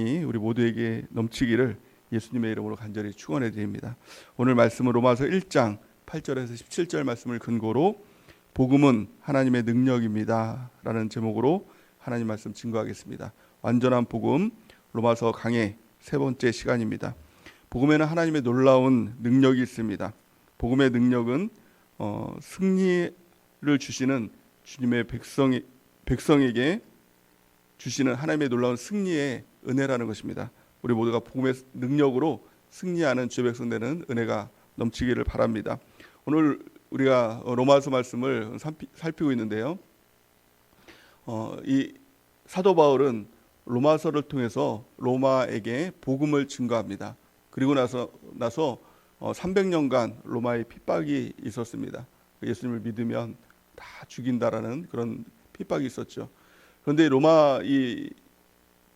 우리 모두에게 넘치기를 예수님의 이름으로 간절히 축원해 드립니다. 오늘 말씀은 로마서 1장 8절에서 17절 말씀을 근거로 복음은 하나님의 능력입니다 라는 제목으로 하나님 말씀 증거하겠습니다. 완전한 복음 로마서 강해 세 번째 시간입니다. 복음에는 하나님의 놀라운 능력이 있습니다. 복음의 능력은 승리를 주시는 주님의 백성에게 주시는 하나님의 놀라운 승리의 은혜라는 것입니다. 우리 모두가 복음의 능력으로 승리하는 주의 백성 되는 은혜가 넘치기를 바랍니다. 오늘 우리가 로마서 말씀을 살피고 있는데요. 이 사도 바울은 로마서를 통해서 로마에게 복음을 증거합니다. 그리고 나서 300년간 로마의 핍박이 있었습니다. 예수님을 믿으면 다 죽인다라는 그런 핍박이 있었죠. 그런데 로마 이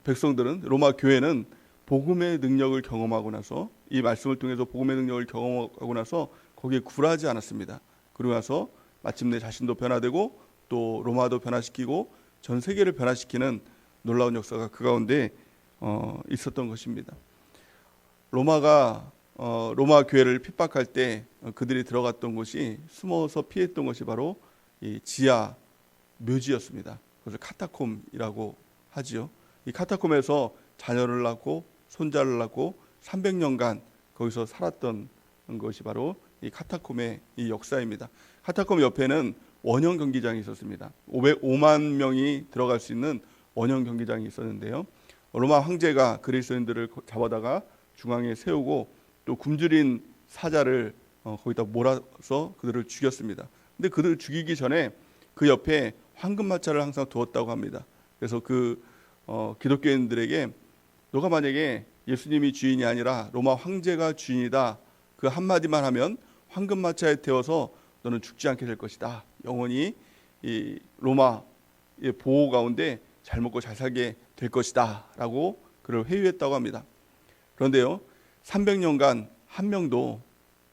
백성들은, 로마 교회는 복음의 능력을 경험하고 나서, 이 말씀을 통해서 복음의 능력을 경험하고 나서 거기에 굴하지 않았습니다. 그러고 나서 마침내 자신도 변화되고 또 로마도 변화시키고 전 세계를 변화시키는 놀라운 역사가 그 가운데 있었던 것입니다. 로마 교회를 핍박할 때 그들이 들어갔던 곳이, 숨어서 피했던 것이 바로 이 지하 묘지였습니다. 그래서 카타콤이라고 하지요. 이 카타콤에서 자녀를 낳고 손자를 낳고 300년간 거기서 살았던 것이 바로 이 카타콤의 이 역사입니다. 카타콤 옆에는 원형 경기장이 있었습니다. 5만 명이 들어갈 수 있는 원형 경기장이 있었는데요. 로마 황제가 그리스도인들을 잡아다가 중앙에 세우고 또 굶주린 사자를 거기다 몰아서 그들을 죽였습니다. 근데 그들을 죽이기 전에 그 옆에 황금마차를 항상 두었다고 합니다. 그래서 기독교인들에게 너가 만약에 예수님이 주인이 아니라 로마 황제가 주인이다, 그 한마디만 하면 황금마차에 태워서 너는 죽지 않게 될 것이다. 영원히 이 로마의 보호 가운데 잘 먹고 잘 살게 될 것이다 라고 그를 회유했다고 합니다. 그런데요, 300년간 한 명도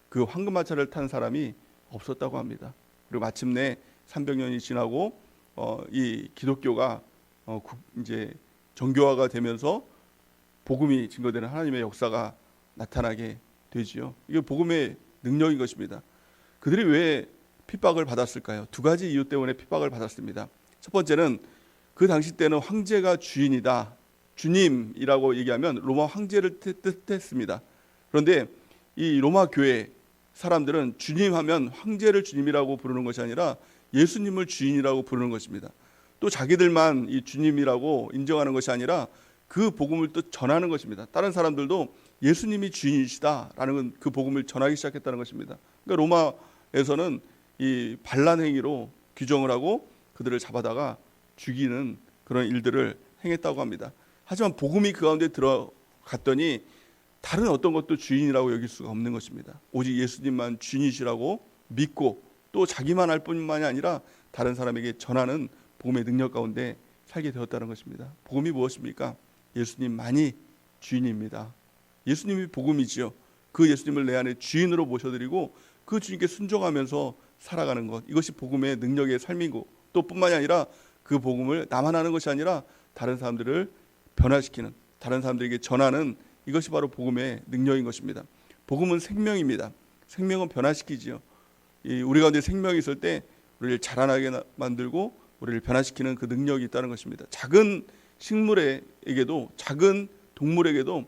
그 황금마차를 탄 사람이 없었다고 합니다. 그리고 마침내 300년이 지나고 이 기독교가 이제 정교화가 되면서 복음이 증거되는 하나님의 역사가 나타나게 되지요. 이게 복음의 능력인 것입니다. 그들이 왜 핍박을 받았을까요? 두 가지 이유 때문에 핍박을 받았습니다. 첫 번째는 그 당시 때는 황제가 주인이다, 주님이라고 얘기하면 로마 황제를 뜻했습니다. 그런데 이 로마 교회 사람들은 주님하면 황제를 주님이라고 부르는 것이 아니라 예수님을 주인이라고 부르는 것입니다. 또 자기들만 이 주님이라고 인정하는 것이 아니라 그 복음을 또 전하는 것입니다. 다른 사람들도 예수님이 주인이시다라는 그 복음을 전하기 시작했다는 것입니다. 그러니까 로마에서는 이 반란 행위로 규정을 하고 그들을 잡아다가 죽이는 그런 일들을 행했다고 합니다. 하지만 복음이 그 가운데 들어갔더니 다른 어떤 것도 주인이라고 여길 수가 없는 것입니다. 오직 예수님만 주인이시라고 믿고 또 자기만 할 뿐만이 아니라 다른 사람에게 전하는 복음의 능력 가운데 살게 되었다는 것입니다. 복음이 무엇입니까? 예수님만이 주인입니다. 예수님이 복음이지요. 그 예수님을 내 안에 주인으로 모셔드리고 그 주님께 순종하면서 살아가는 것, 이것이 복음의 능력의 삶이고, 또 뿐만이 아니라 그 복음을 나만 하는 것이 아니라 다른 사람들을 변화시키는, 다른 사람들에게 전하는, 이것이 바로 복음의 능력인 것입니다. 복음은 생명입니다. 생명은 변화시키지요. 우리 가운데 생명이 있을 때 우리를 자라나게 만들고 우리를 변화시키는 그 능력이 있다는 것입니다. 작은 식물에게도, 작은 동물에게도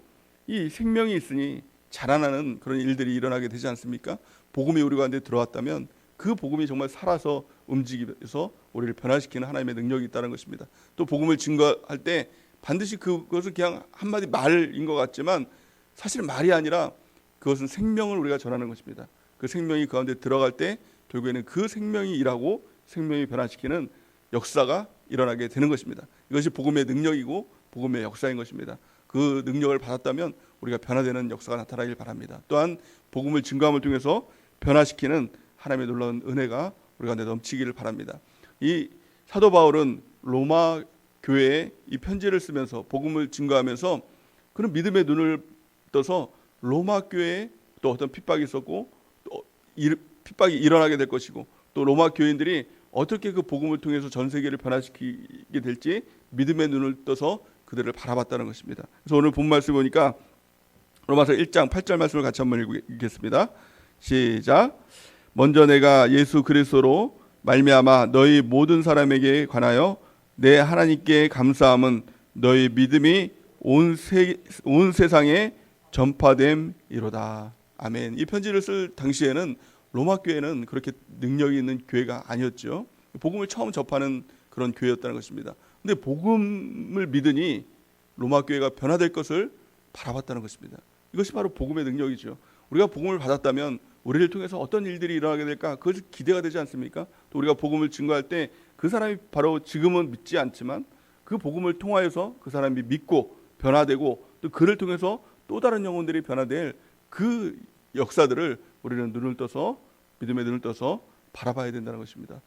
이 생명이 있으니 자라나는 그런 일들이 일어나게 되지 않습니까? 복음이 우리 가운데 들어왔다면 그 복음이 정말 살아서 움직여서 우리를 변화시키는 하나님의 능력이 있다는 것입니다. 또 복음을 증거할 때 반드시 그것은 그냥 한마디 말인 것 같지만 사실 말이 아니라 그것은 생명을 우리가 전하는 것입니다. 그 생명이 그 가운데 들어갈 때 결국에는 그 생명이 일하고 생명이 변화시키는 역사가 일어나게 되는 것입니다. 이것이 복음의 능력이고 복음의 역사인 것입니다. 그 능력을 받았다면 우리가 변화되는 역사가 나타나길 바랍니다. 또한 복음을 증거함을 통해서 변화시키는 하나님의 놀라운 은혜가 우리 가운데 넘치기를 바랍니다. 이 사도 바울은 로마 교회에 이 편지를 쓰면서 복음을 증거하면서 그런 믿음의 눈을 떠서 로마 교회에 또 어떤 핍박이 있었고 또 핍박이 일어나게 될 것이고 또 로마 교인들이 어떻게 그 복음을 통해서 전 세계를 변화시키게 될지 믿음의 눈을 떠서 그들을 바라봤다는 것입니다. 그래서 오늘 본 말씀 보니까 로마서 1장 8절 말씀을 같이 한번 읽겠습니다. 시작. 먼저 내가 예수 그리스도로 말미암아 너희 모든 사람에게 관하여 내 하나님께 감사함은 너희 믿음이 온 세상에 전파됨이로다. 아멘. 이 편지를 쓸 당시에는 로마 교회는 그렇게 능력이 있는 교회가 아니었죠. 복음을 처음 접하는 그런 교회였다는 것입니다. 근데 복음을 믿으니 로마 교회가 변화될 것을 바라봤다는 것입니다. 이것이 바로 복음의 능력이죠. 우리가 복음을 받았다면 우리를 통해서 어떤 일들이 일어나게 될까? 그것이 기대가 되지 않습니까? 또 우리가 복음을 증거할 때 그 사람이 바로 지금은 믿지 않지만 그 복음을 통하여서 그 사람이 믿고 변화되고 또 그를 통해서 또 다른 영혼들이 변화될 그 역사들을 우리는 눈을 떠서 믿음의 눈을 떠서 바라봐야 된다는 것입니다.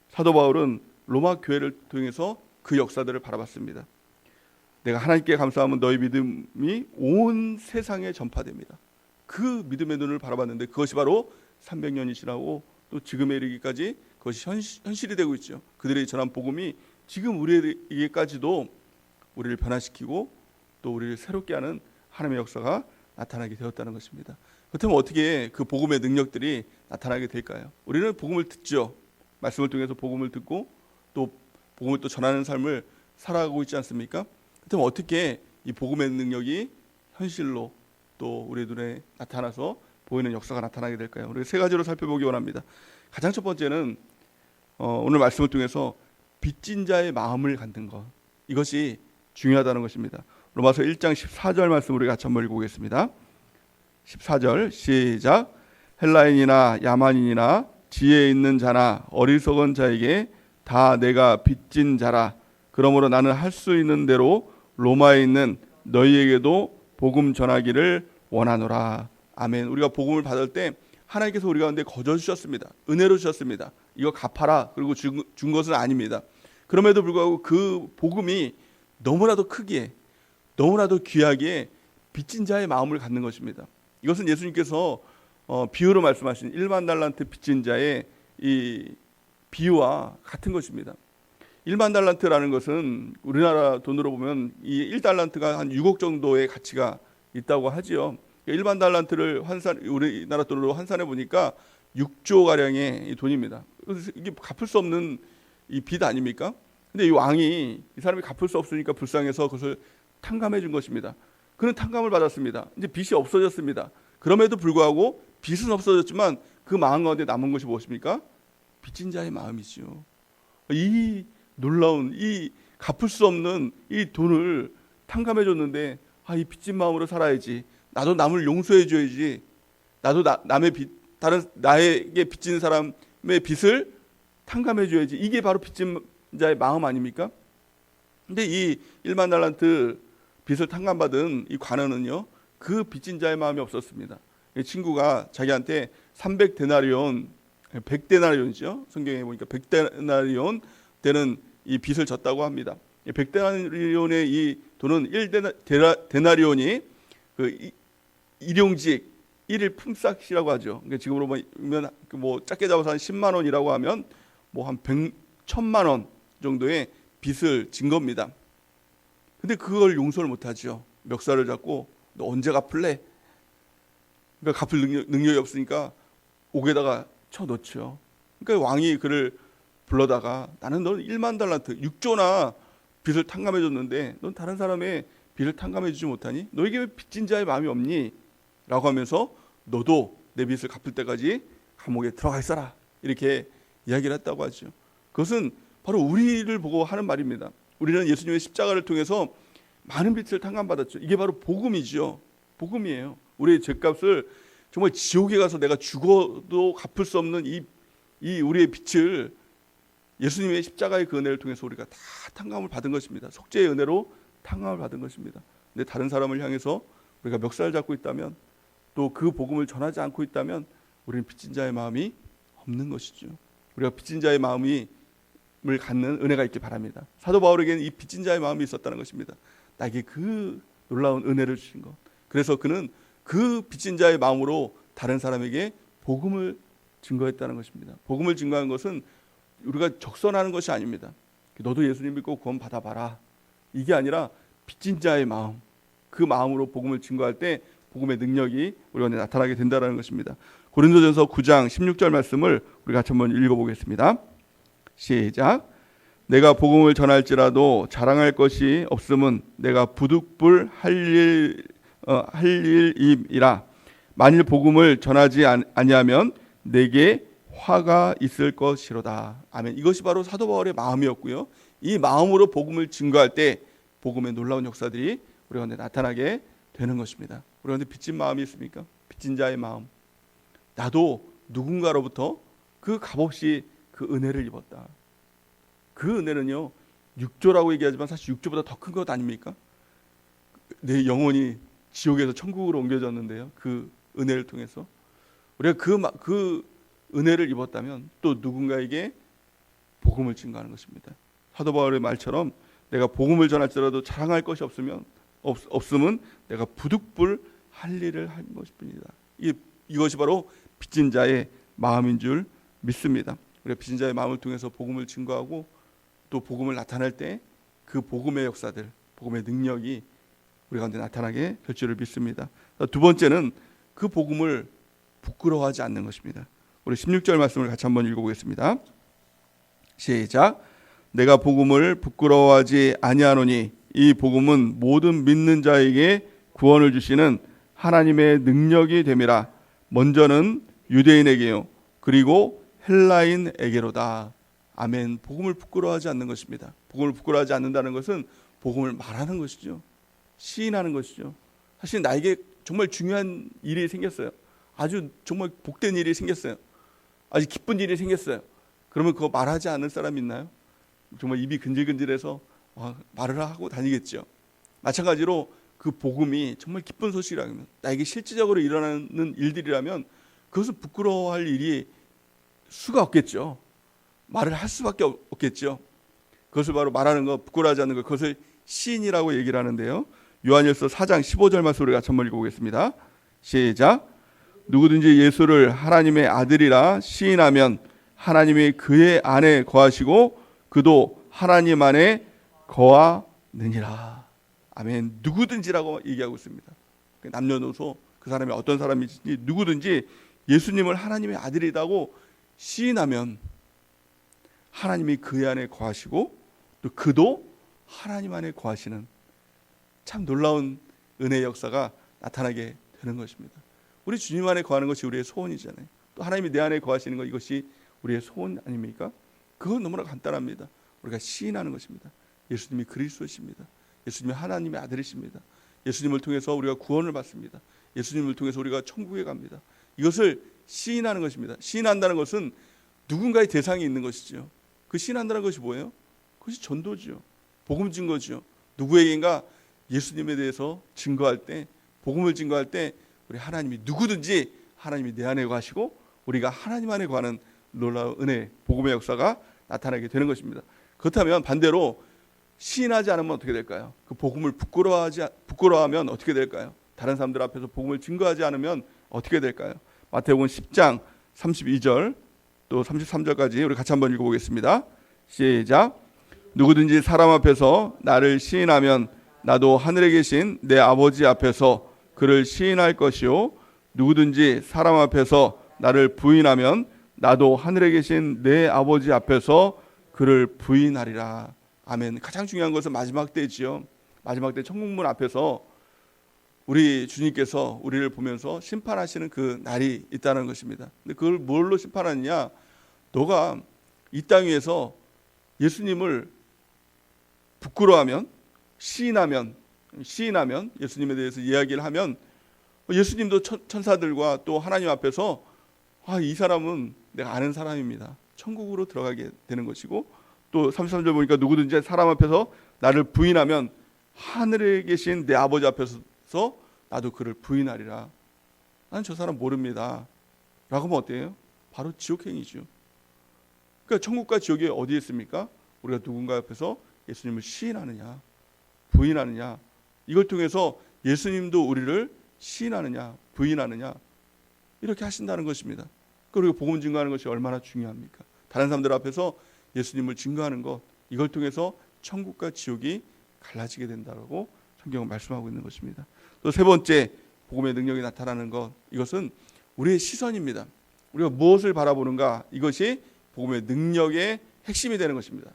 사도 바울은 로마 교회를 통해서 그 역사들을 바라봤습니다. 내가 하나님께 감사하면 너희 믿음이 온 세상에 전파됩니다. 그 믿음의 눈을 바라봤는데 그것이 바로 300년이 지나고 또 지금에 이르기까지 그것이 현실이 되고 있죠. 그들이 전한 복음이 지금 우리에게까지도 우리를 변화시키고 또 우리를 새롭게 하는 하나님의 역사가 나타나게 되었다는 것입니다. 그렇다면 어떻게 그 복음의 능력들이 나타나게 될까요? 우리는 복음을 듣죠. 말씀을 통해서 복음을 듣고 또 복음을 또 전하는 삶을 살아가고 있지 않습니까? 그렇다면 어떻게 이 복음의 능력이 현실로 또 우리 눈에 나타나서 보이는 역사가 나타나게 될까요? 우리 세 가지로 살펴보기 원합니다. 가장 첫 번째는 오늘 말씀을 통해서 빚진 자의 마음을 갖는 것, 이것이 중요하다는 것입니다. 로마서 1장 14절 말씀 우리 같이 한번 읽어보겠습니다. 14절 시작. 헬라인이나 야만인이나 지혜 있는 자나 어리석은 자에게 다 내가 빚진 자라. 그러므로 나는 할 수 있는 대로 로마에 있는 너희에게도 복음 전하기를 원하노라. 아멘. 우리가 복음을 받을 때 하나님께서 우리 가운데 거저 주셨습니다. 은혜로 주셨습니다. 이거 갚아라. 그리고 준 것은 아닙니다. 그럼에도 불구하고 그 복음이 너무나도 크기에 너무나도 귀하기에 빚진 자의 마음을 갖는 것입니다. 이것은 예수님께서 비유로 말씀하신 1만 달란트 빚진 자의 이 비유와 같은 것입니다. 1만 달란트라는 것은 우리나라 돈으로 보면 이 1달란트가 한 6억 정도의 가치가 있다고 하지요. 1만 달란트를 우리나라 돈으로 환산해 보니까 6조 가량의 돈입니다. 그래서 이게 갚을 수 없는 이 빚 아닙니까? 근데 이 왕이 이 사람이 갚을 수 없으니까 불쌍해서 그것을 탕감해 준 것입니다. 그는 탕감을 받았습니다. 이제 빚이 없어졌습니다. 그럼에도 불구하고 빚은 없어졌지만 그 마음 가운데 남은 것이 무엇입니까? 빚진 자의 마음이지요. 이 놀라운 이 갚을 수 없는 이 돈을 탕감해 줬는데 이 빚진 마음으로 살아야지. 나도 남을 용서해 줘야지. 나도 남의 빚, 다른 나에게 빚진 사람의 빚을 탕감해 줘야지. 이게 바로 빚진 자의 마음 아닙니까? 근데 이 1만 달란트 빚을 탕감받은 이 관원은요, 그 빚진 자의 마음이 없었습니다. 이 친구가 자기한테 300데나리온, 100데나리온이죠. 성경에 보니까 100데나리온 되는 이 빚을 졌다고 합니다. 100데나리온의 이 돈은 1데나리온이 그 일용직 1일 품삯이라고 하죠. 그러니까 지금으로 보면 뭐 작게 잡아서 한 10만 원이라고 하면 뭐 한 1,000만 원 정도의 빚을 진 겁니다. 근데 그걸 용서를 못 하죠. 멱살을 잡고 너 언제 갚을래? 그러니까 갚을 능력이 없으니까 옥에다가 쳐넣죠. 그러니까 왕이 그를 불러다가 나는 너 1만 달란트 6조나 빚을 탕감해 줬는데 넌 다른 사람의 빚을 탕감해 주지 못하니? 너에게 왜 빚진 자의 마음이 없니? 라고 하면서 너도 내 빚을 갚을 때까지 감옥에 들어가 있어라. 이렇게 이야기를 했다고 하죠. 그것은 바로 우리를 보고 하는 말입니다. 우리는 예수님의 십자가를 통해서 많은 빚을 탕감받았죠. 이게 바로 복음이죠. 복음이에요. 우리의 죄값을 정말 지옥에 가서 내가 죽어도 갚을 수 없는 이 우리의 빚을 예수님의 십자가의 그 은혜를 통해서 우리가 다 탕감을 받은 것입니다. 속죄의 은혜로 탕감을 받은 것입니다. 근데 다른 사람을 향해서 우리가 멱살 잡고 있다면 또 그 복음을 전하지 않고 있다면 우리는 빚진 자의 마음이 없는 것이죠. 우리가 빚진 자의 마음을 갖는 은혜가 있길 바랍니다. 사도 바울에게는 이 빚진 자의 마음이 있었다는 것입니다. 나에게 그 놀라운 은혜를 주신 것. 그래서 그는 그 빚진 자의 마음으로 다른 사람에게 복음을 증거했다는 것입니다. 복음을 증거한 것은 우리가 적선하는 것이 아닙니다. 너도 예수님 믿고 구원 받아봐라. 이게 아니라 빚진 자의 마음, 그 마음으로 복음을 증거할 때 복음의 능력이 우리 가운데 나타나게 된다는 것입니다. 고린도전서 9장 16절 말씀을 우리 같이 한번 읽어보겠습니다. 시작. 내가 복음을 전할지라도 자랑할 것이 없음은 내가 부득불 할 일임이라. 만일 복음을 전하지 아니하면 내게 화가 있을 것이로다. 아멘. 이것이 바로 사도 바울의 마음이었고요. 이 마음으로 복음을 증거할 때 복음의 놀라운 역사들이 우리 가운데 나타나게 되는 것입니다. 우리 가운데 빚진 마음이 있습니까? 빚진 자의 마음. 나도 누군가로부터 그 값없이 그 은혜를 입었다. 그 은혜는요, 육조라고 얘기하지만 사실 육조보다 더 큰 것 아닙니까? 내 영혼이 지옥에서 천국으로 옮겨졌는데요, 그 은혜를 통해서 우리가 그 은혜를 입었다면 또 누군가에게 복음을 증거하는 것입니다. 사도 바울의 말처럼 내가 복음을 전할지라도 자랑할 것이 없음은 내가 부득불 할 일을 한 것뿐이다. 이것이 바로 빚진 자의 마음인 줄 믿습니다. 우리가 빚진 자의 마음을 통해서 복음을 증거하고 또 복음을 나타낼 때 그 복음의 역사들, 복음의 능력이 우리 가운데 나타나게 될 줄을 믿습니다. 두 번째는 그 복음을 부끄러워하지 않는 것입니다. 우리 16절 말씀을 같이 한번 읽어보겠습니다. 시작. 내가 복음을 부끄러워하지 아니하노니 이 복음은 모든 믿는 자에게 구원을 주시는 하나님의 능력이 됨이라. 먼저는 유대인에게요 그리고 헬라인에게로다. 아멘. 복음을 부끄러워하지 않는 것입니다. 복음을 부끄러워하지 않는다는 것은 복음을 말하는 것이죠. 시인하는 것이죠. 사실 나에게 정말 중요한 일이 생겼어요. 아주 정말 복된 일이 생겼어요. 아주 기쁜 일이 생겼어요. 그러면 그거 말하지 않을 사람이 있나요? 정말 입이 근질근질해서 말을 하고 다니겠죠. 마찬가지로 그 복음이 정말 기쁜 소식이라면, 나에게 실질적으로 일어나는 일들이라면 그것은 부끄러워할 일이 수가 없겠죠. 말을 할 수밖에 없겠죠. 그것을 바로 말하는 것, 부끄러워하지 않는 것, 그것을 시인이라고 얘기를 하는데요. 요한일서 4장 15절 말씀을 같이 한번 읽어보겠습니다. 시작. 누구든지 예수를 하나님의 아들이라 시인하면 하나님이 그의 안에 거하시고 그도 하나님 안에 거하느니라. 아멘. 누구든지라고 얘기하고 있습니다. 남녀노소 그 사람이 어떤 사람이든지 누구든지 예수님을 하나님의 아들이라고 시인하면 하나님이 그의 안에 거하시고 또 그도 하나님 안에 거하시는 참 놀라운 은혜의 역사가 나타나게 되는 것입니다. 우리 주님 안에 거하는 것이 우리의 소원이잖아요. 또 하나님이 내 안에 거하시는 것, 이것이 우리의 소원 아닙니까? 그건 너무나 간단합니다. 우리가 시인하는 것입니다. 예수님이 그리스도이십니다. 예수님이 하나님의 아들이십니다. 예수님을 통해서 우리가 구원을 받습니다. 예수님을 통해서 우리가 천국에 갑니다. 이것을 시인하는 것입니다. 시인한다는 것은 누군가의 대상이 있는 것이죠. 그 시인한다는 것이 뭐예요? 그것이 전도죠. 복음 증거죠. 누구에게인가 예수님에 대해서 증거할 때, 복음을 증거할 때 우리 하나님이 누구든지 하나님이 내 안에 거하시고 우리가 하나님 안에 거하는 놀라운 은혜, 복음의 역사가 나타나게 되는 것입니다. 그렇다면 반대로 시인하지 않으면 어떻게 될까요? 그 복음을 부끄러워하면 어떻게 될까요? 다른 사람들 앞에서 복음을 증거하지 않으면 어떻게 될까요? 마태복음 10장 32절 또 33절까지 우리 같이 한번 읽어보겠습니다. 시작. 누구든지 사람 앞에서 나를 시인하면 나도 하늘에 계신 내 아버지 앞에서 그를 시인할 것이요 누구든지 사람 앞에서 나를 부인하면 나도 하늘에 계신 내 아버지 앞에서 그를 부인하리라. 아멘. 가장 중요한 것은 마지막 때지요. 마지막 때 천국문 앞에서 우리 주님께서 우리를 보면서 심판하시는 그 날이 있다는 것입니다. 근데 그걸 뭘로 심판하느냐? 너가 이 땅 위에서 예수님을 부끄러워하면, 시인하면 예수님에 대해서 이야기를 하면 예수님도 천사들과 또 하나님 앞에서 이 사람은 내가 아는 사람입니다. 천국으로 들어가게 되는 것이고, 또 33절 보니까 누구든지 사람 앞에서 나를 부인하면 하늘에 계신 내 아버지 앞에서 나도 그를 부인하리라. 나는 저 사람 모릅니다 라고 하면 어때요? 바로 지옥행이죠. 그러니까 천국과 지옥이 어디에 있습니까? 우리가 누군가 앞에서 예수님을 시인하느냐 부인하느냐, 이걸 통해서 예수님도 우리를 시인하느냐 부인하느냐 이렇게 하신다는 것입니다. 그리고 복음 증거하는 것이 얼마나 중요합니까? 다른 사람들 앞에서 예수님을 증거하는 것, 이걸 통해서 천국과 지옥이 갈라지게 된다고 성경은 말씀하고 있는 것입니다. 또 세 번째 복음의 능력이 나타나는 것, 이것은 우리의 시선입니다. 우리가 무엇을 바라보는가, 이것이 복음의 능력의 핵심이 되는 것입니다.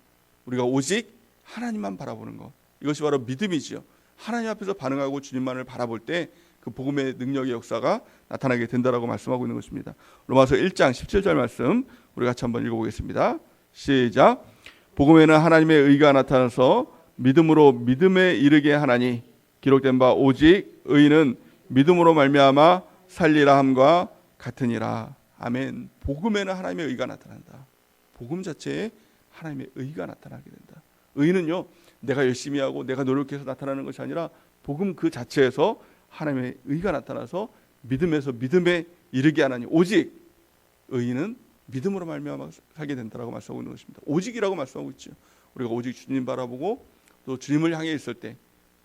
우리가 오직 하나님만 바라보는 것, 이것이 바로 믿음이지요. 하나님 앞에서 반응하고 주님만을 바라볼 때 그 복음의 능력의 역사가 나타나게 된다라고 말씀하고 있는 것입니다. 로마서 1장 17절 말씀 우리 같이 한번 읽어보겠습니다. 시작. 복음에는 하나님의 의가 나타나서 믿음으로 믿음에 이르게 하나니 기록된 바 오직 의인은 믿음으로 말미암아 살리라 함과 같으니라. 아멘. 복음에는 하나님의 의가 나타난다. 복음 자체에 하나님의 의가 나타나게 된다. 의는요, 내가 열심히 하고 내가 노력해서 나타나는 것이 아니라 복음 그 자체에서 하나님의 의가 나타나서 믿음에서 믿음에 이르게 하나니 오직 의인은 믿음으로 말미암아 살게 된다라고 말씀하고 있는 것입니다. 오직이라고 말씀하고 있죠. 우리가 오직 주님 바라보고 또 주님을 향해 있을 때,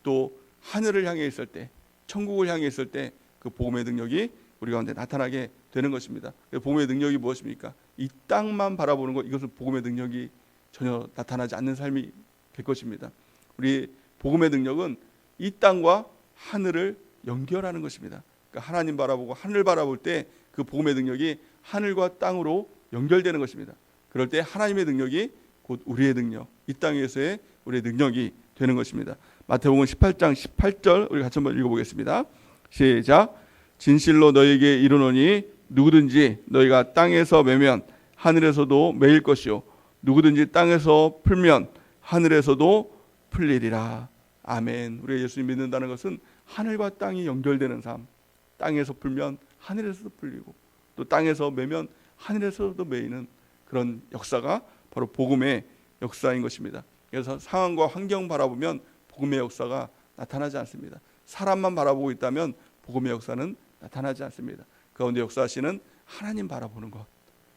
또 하늘을 향해 있을 때, 천국을 향해 있을 때 그 복음의 능력이 우리 가운데 나타나게 되는 것입니다. 복음의 능력이 무엇입니까? 이 땅만 바라보는 것, 이것은 복음의 능력이 전혀 나타나지 않는 삶이 될 것입니다. 우리 복음의 능력은 이 땅과 하늘을 연결하는 것입니다. 그러니까 하나님 바라보고 하늘 바라볼 때 그 복음의 능력이 하늘과 땅으로 연결되는 것입니다. 그럴 때 하나님의 능력이 곧 우리의 능력, 이 땅에서의 우리의 능력이 되는 것입니다. 마태복음 18장 18절 우리 같이 한번 읽어보겠습니다. 시작. 진실로 너희에게 이르노니 누구든지 너희가 땅에서 매면 하늘에서도 매일 것이요 누구든지 땅에서 풀면 하늘에서도 풀리리라. 아멘. 우리가 예수님 믿는다는 것은 하늘과 땅이 연결되는 삶, 땅에서 풀면 하늘에서도 풀리고 또 땅에서 매면 하늘에서도 매이는 그런 역사가 바로 복음의 역사인 것입니다. 그래서 상황과 환경 바라보면 복음의 역사가 나타나지 않습니다. 사람만 바라보고 있다면 복음의 역사는 나타나지 않습니다. 그 가운데 역사하시는 하나님 바라보는 것,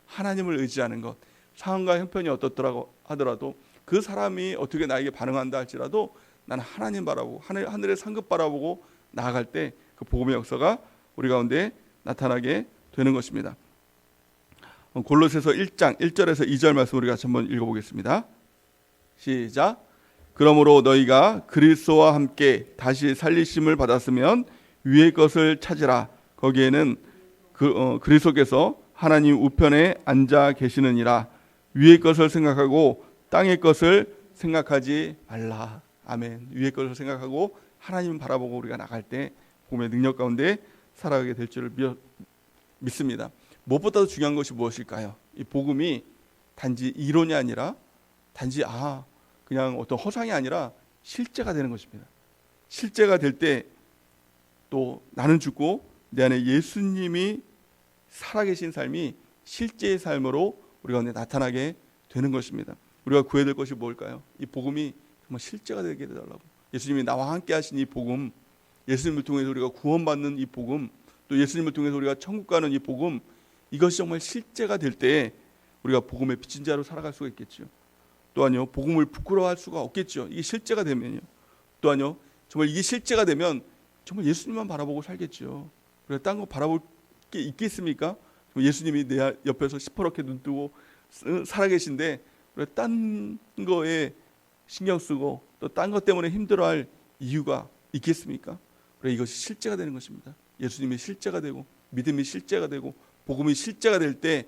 하나님을 의지하는 것, 상황과 형편이 어떻더라고 하더라도 그 사람이 어떻게 나에게 반응한다 할지라도 나는 하나님 바라보고 하늘의 상급 바라보고 나아갈 때 그 복음의 역사가 우리 가운데 나타나게 되는 것입니다. 골로새서 1장 1절에서 2절 말씀 우리 같이 한번 읽어보겠습니다. 시작. 그러므로 너희가 그리스도와 함께 다시 살리심을 받았으면 위의 것을 찾으라. 거기에는 그리스도께서 하나님 우편에 앉아 계시느니라. 위의 것을 생각하고 땅의 것을 생각하지 말라. 아멘. 위의 것을 생각하고 하나님 바라보고 우리가 나갈 때 복음의 능력 가운데 살아가게 될 줄을 믿습니다. 무엇보다도 중요한 것이 무엇일까요? 이 복음이 단지 이론이 아니라 단지 그냥 어떤 허상이 아니라 실제가 되는 것입니다. 실제가 될 때 또 나는 죽고 내 안에 예수님이 살아계신 삶이 실제의 삶으로 우리 가운데 나타나게 되는 것입니다. 우리가 구해야 될 것이 뭘까요? 이 복음이 정말 실제가 되게 해달라고. 예수님이 나와 함께 하신 이 복음, 예수님을 통해서 우리가 구원받는 이 복음, 또 예수님을 통해서 우리가 천국 가는 이 복음, 이것이 정말 실제가 될 때 우리가 복음의 빚진 자로 살아갈 수가 있겠죠. 또한요, 복음을 부끄러워할 수가 없겠죠. 이게 실제가 되면요. 또한요, 정말 이게 실제가 되면 정말 예수님만 바라보고 살겠죠. 우리가 딴 거 바라볼 게 있겠습니까? 예수님이 내 옆에서 시퍼렇게 눈 뜨고 살아계신데 우리가 딴 거에 신경 쓰고 또 딴 것 때문에 힘들어할 이유가 있겠습니까? 그래, 이것이 실제가 되는 것입니다. 예수님이 실제가 되고 믿음이 실제가 되고 복음이 실제가 될 때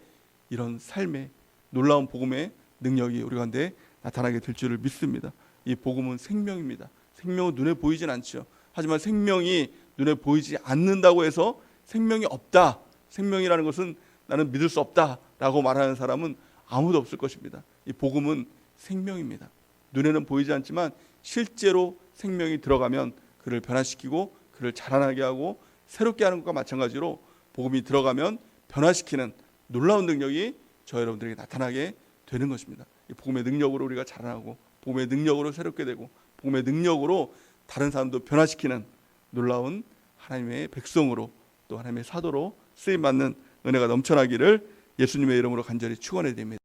이런 삶의 놀라운 복음의 능력이 우리 가운데 나타나게 될 줄을 믿습니다. 이 복음은 생명입니다. 생명은 눈에 보이진 않죠. 하지만 생명이 눈에 보이지 않는다고 해서 생명이 없다, 생명이라는 것은 나는 믿을 수 없다라고 말하는 사람은 아무도 없을 것입니다. 이 복음은 생명입니다. 눈에는 보이지 않지만 실제로 생명이 들어가면 그를 변화시키고 그를 자라나게 하고 새롭게 하는 것과 마찬가지로 복음이 들어가면 변화시키는 놀라운 능력이 저 여러분들에게 나타나게 되는 것입니다. 이 복음의 능력으로 우리가 자라나고 복음의 능력으로 새롭게 되고 복음의 능력으로 다른 사람도 변화시키는 놀라운 하나님의 백성으로 또 하나님의 사도로 쓰임받는 은혜가 넘쳐나기를 예수님의 이름으로 간절히 축원해 드립니다.